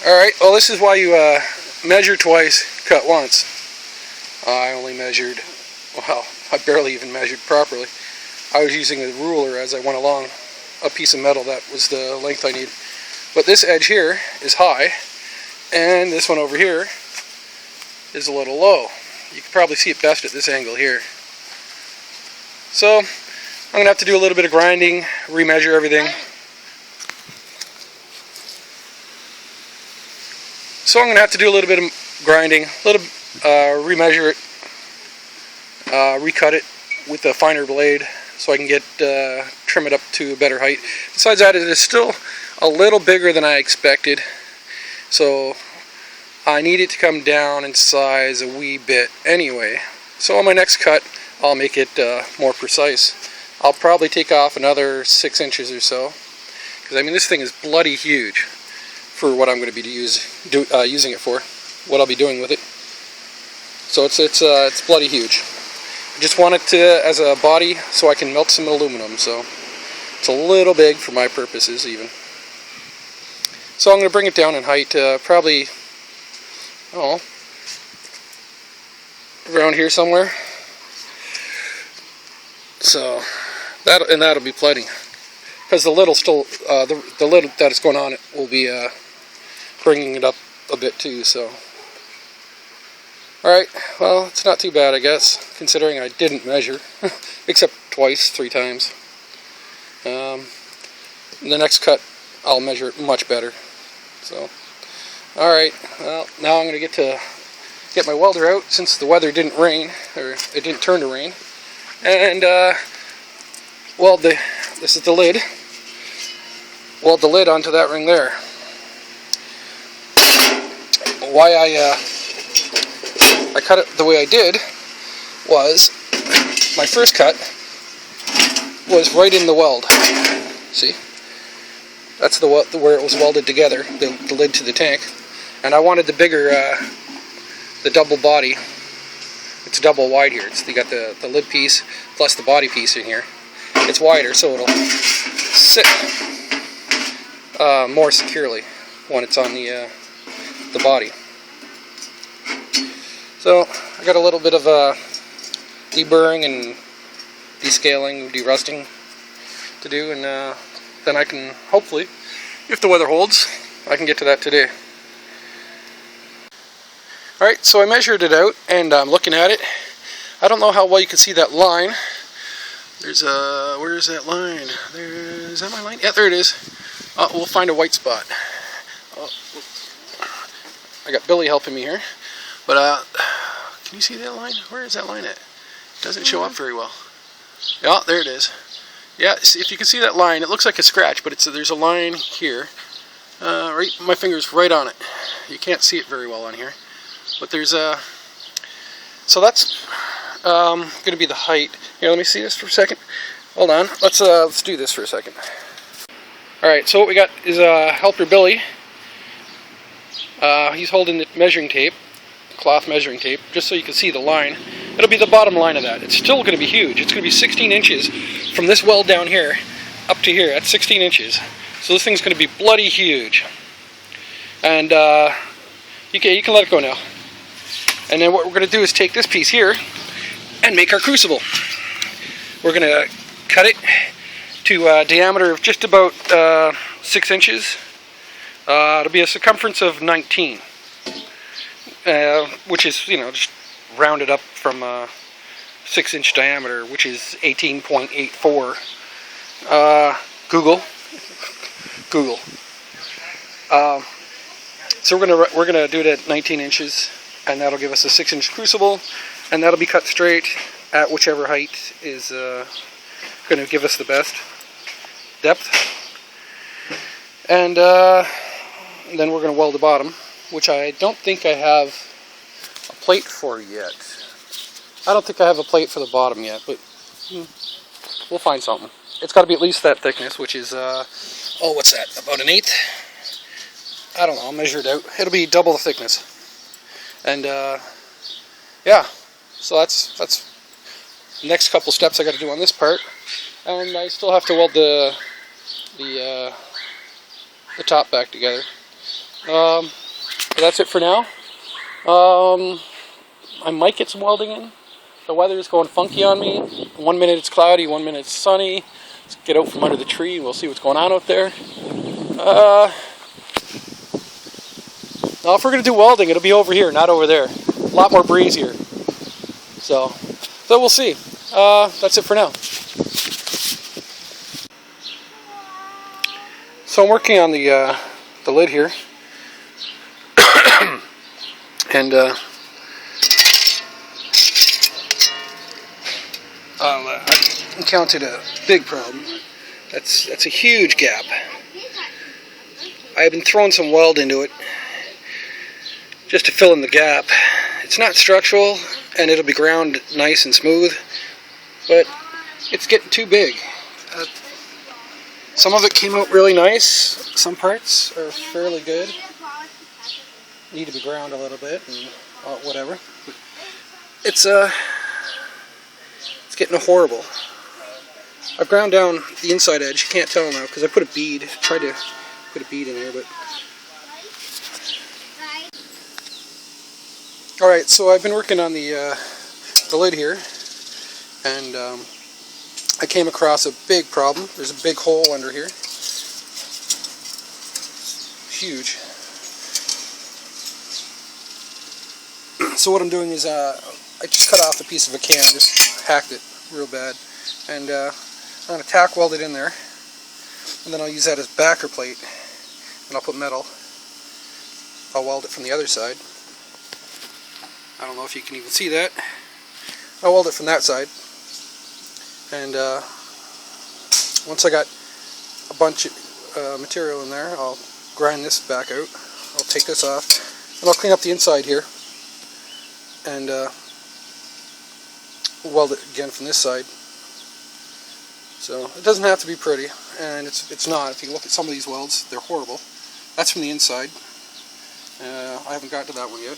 Alright, well this is why you measure twice, cut once. I only measured, well, I barely even measured properly. I was using a ruler as I went along, a piece of metal that was the length I need. But this edge here is high, and this one over here is a little low. You can probably see it best at this angle here. So, I'm going to have to do a little bit of grinding, remeasure everything. So I'm going to have to do a little bit of grinding, remeasure it, recut it with a finer blade so I can get trim it up to a better height. Besides that, it is still a little bigger than I expected, so I need it to come down in size a wee bit anyway. So on my next cut, I'll make it more precise. I'll probably take off another 6 inches or so, because I mean this thing is bloody huge for what I'm going to be using it for, what I'll be doing with it. So it's bloody huge. I just want it to as a body so I can melt some aluminum. So it's a little big for my purposes even. So I'm going to bring it down in height, probably, oh, around here somewhere. So that'll be plenty, because the lid will still, the lid that is going on it will be bringing it up a bit too. So, all right, well, it's not too bad, I guess, considering I didn't measure, except twice, 3 times. The next cut, I'll measure it much better. So, all right, well, now I'm going to get my welder out, since the weather didn't rain, or it didn't turn to rain, and weld this is the lid. Weld the lid onto that ring there. Why I cut it the way I did was my first cut was right in the weld. See, that's where it was welded together, the lid to the tank, and I wanted the bigger, the double body. It's double wide here. You got the lid piece plus the body piece in here. It's wider, so it'll sit more securely when it's on the body. So I got a little bit of deburring and descaling, derusting to do, and then I can hopefully, if the weather holds, I can get to that today. Alright, so I measured it out, and I'm looking at it. I don't know how well you can see that line. There's where is that line? Is that my line? Yeah, there it is. We'll find a white spot. I got Billy helping me here. But, can you see that line? Where is that line at? It doesn't show up very well. Yeah, there it is. Yeah, if you can see that line, it looks like a scratch, but there's a line here. Right, my finger's right on it. You can't see it very well on here. But there's a... So that's going to be the height. Here, let me see this for a second. Hold on. Let's do this for a second. Alright, so what we got is helper Billy. He's holding the measuring tape, cloth measuring tape, just so you can see the line. It'll be the bottom line of that. It's still going to be huge. It's going to be 16 inches from this weld down here up to here. That's 16 inches. So this thing's going to be bloody huge. And you can let it go now. And then what we're going to do is take this piece here and make our crucible. We're going to cut it to a diameter of just about 6 inches. It'll be a circumference of 19, which is, just rounded up from 6-inch diameter, which is 18.84. Google. So we're gonna do it at 19 inches, and that'll give us a 6-inch crucible, and that'll be cut straight at whichever height is going to give us the best depth. And then we're going to weld the bottom, which I don't think I have a plate for yet. I don't think I have a plate for the bottom yet, but we'll find something. It's got to be at least that thickness, which is, what's that, about 1/8? I don't know, I'll measure it out. It'll be double the thickness. And, yeah, so that's the next couple steps I got to do on this part. And I still have to weld the top back together. But that's it for now. I might get some welding in. The weather is going funky on me. 1 minute it's cloudy, 1 minute it's sunny. Let's get out from under the tree and we'll see what's going on out there. Now if we're going to do welding, it'll be over here, not over there. A lot more breezier. So we'll see. That's it for now. So I'm working on the lid here. And I encountered a big problem. That's a huge gap. I've been throwing some weld into it just to fill in the gap. It's not structural and it'll be ground nice and smooth, but it's getting too big. Some of it came out really nice. Some parts are fairly good. Need to be ground a little bit and whatever. It's getting horrible. I've ground down the inside edge. You can't tell now because I put a bead. Tried to put a bead in there, but all right. So I've been working on the lid here, and I came across a big problem. There's a big hole under here. Huge. So what I'm doing is I just cut off a piece of a can, just hacked it real bad, and I'm going to tack weld it in there, and then I'll use that as backer plate, and I'll put metal. I'll weld it from the other side. I don't know if you can even see that. I'll weld it from that side, and once I got a bunch of material in there, I'll grind this back out. I'll take this off, and I'll clean up the inside here, and weld it again from this side. So it doesn't have to be pretty, and it's not. If you look at some of these welds, they're horrible. That's from the inside. I haven't got to that one yet,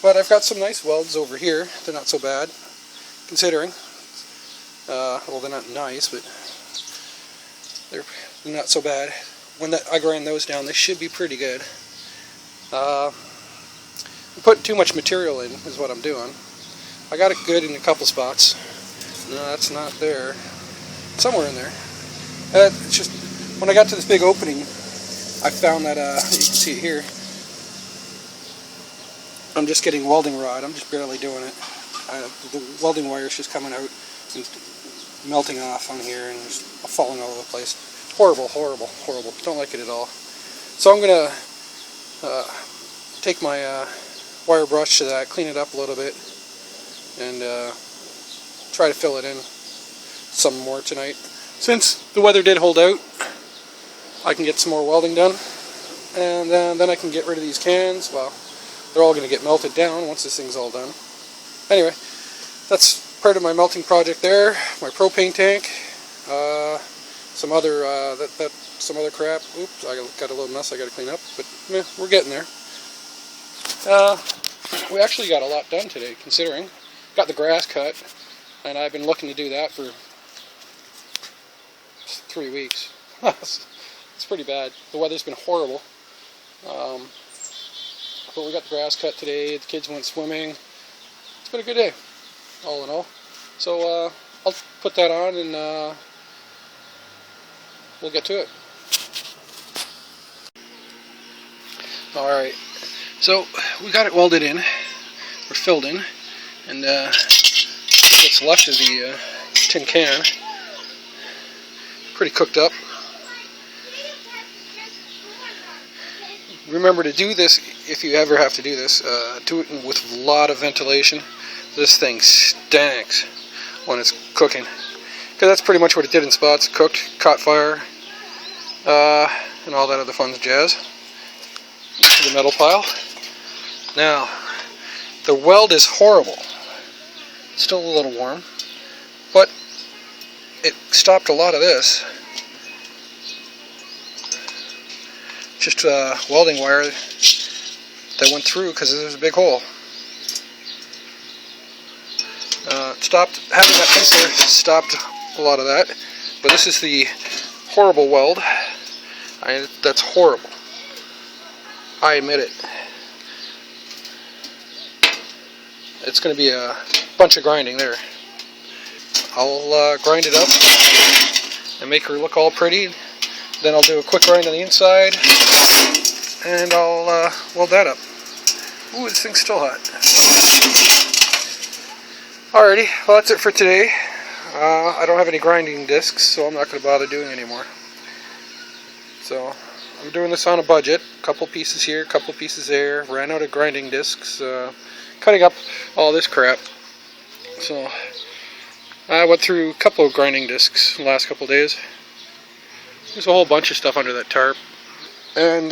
but I've got some nice welds over here. They're not so bad, considering. Well, they're not nice, but they're not so bad. When I grind those down, they should be pretty good. I'm putting too much material in, is what I'm doing. I got it good in a couple spots. No, that's not there. Somewhere in there. It's just, when I got to this big opening, I found that, you can see it here, I'm just getting welding rod. I'm just barely doing it. The welding wire is just coming out and melting off on here and just falling all over the place. Horrible, horrible, horrible. Don't like it at all. So I'm going to take my wire brush to that, clean it up a little bit, and try to fill it in some more tonight. Since the weather did hold out, I can get some more welding done, and then I can get rid of these cans. Well, they're all going to get melted down once this thing's all done. Anyway, that's part of my melting project there. My propane tank, some other some other crap. Oops, I got a little mess I got to clean up, but we're getting there. We actually got a lot done today, considering. Got the grass cut, and I've been looking to do that for 3 weeks. It's pretty bad. The weather's been horrible. But we got the grass cut today. The kids went swimming. It's been a good day, all in all. So I'll put that on, and we'll get to it. Alright, so we got it welded in, or filled in, and what's left of the tin can, pretty cooked up. Remember to do this, if you ever have to do this, do it with a lot of ventilation. This thing stinks when it's cooking, because that's pretty much what it did in spots. Cooked, caught fire, and all that other fun jazz. To the metal pile. Now, the weld is horrible. It's still a little warm, but it stopped a lot of this. Just welding wire that went through because there's a big hole. Stopped having that piece there. Stopped a lot of that, but this is the horrible weld. That's horrible. I admit it. It's going to be a bunch of grinding there. I'll grind it up and make her look all pretty. Then I'll do a quick grind on the inside, and I'll weld that up. Ooh, this thing's still hot. Alrighty, well that's it for today. I don't have any grinding discs, so I'm not going to bother doing anymore. So I'm doing this on a budget. A couple pieces here, a couple pieces there. Ran out of grinding discs, cutting up all this crap. So I went through a couple of grinding discs the last couple of days. There's a whole bunch of stuff under that tarp. And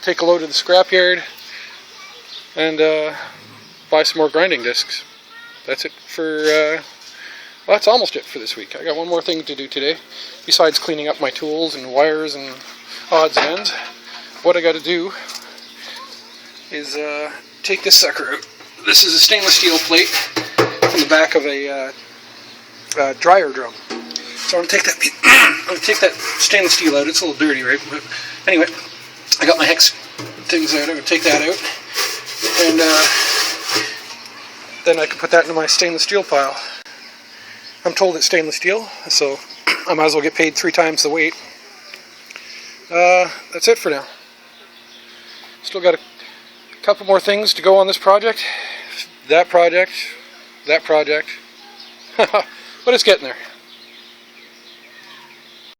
take a load to the scrapyard and buy some more grinding discs. That's it for, well, that's almost it for this week. I got one more thing to do today, besides cleaning up my tools and wires and odds and ends. What I got to do is take this sucker out. This is a stainless steel plate from the back of a dryer drum. So I'm going to take that stainless steel out. It's a little dirty, right? But anyway, I got my hex things out. I'm going to take that out, and then I can put that into my stainless steel pile. I'm told it's stainless steel, so I might as well get paid 3 times the weight. That's it for now. Still got a couple more things to go on this project. That project. But it's getting there.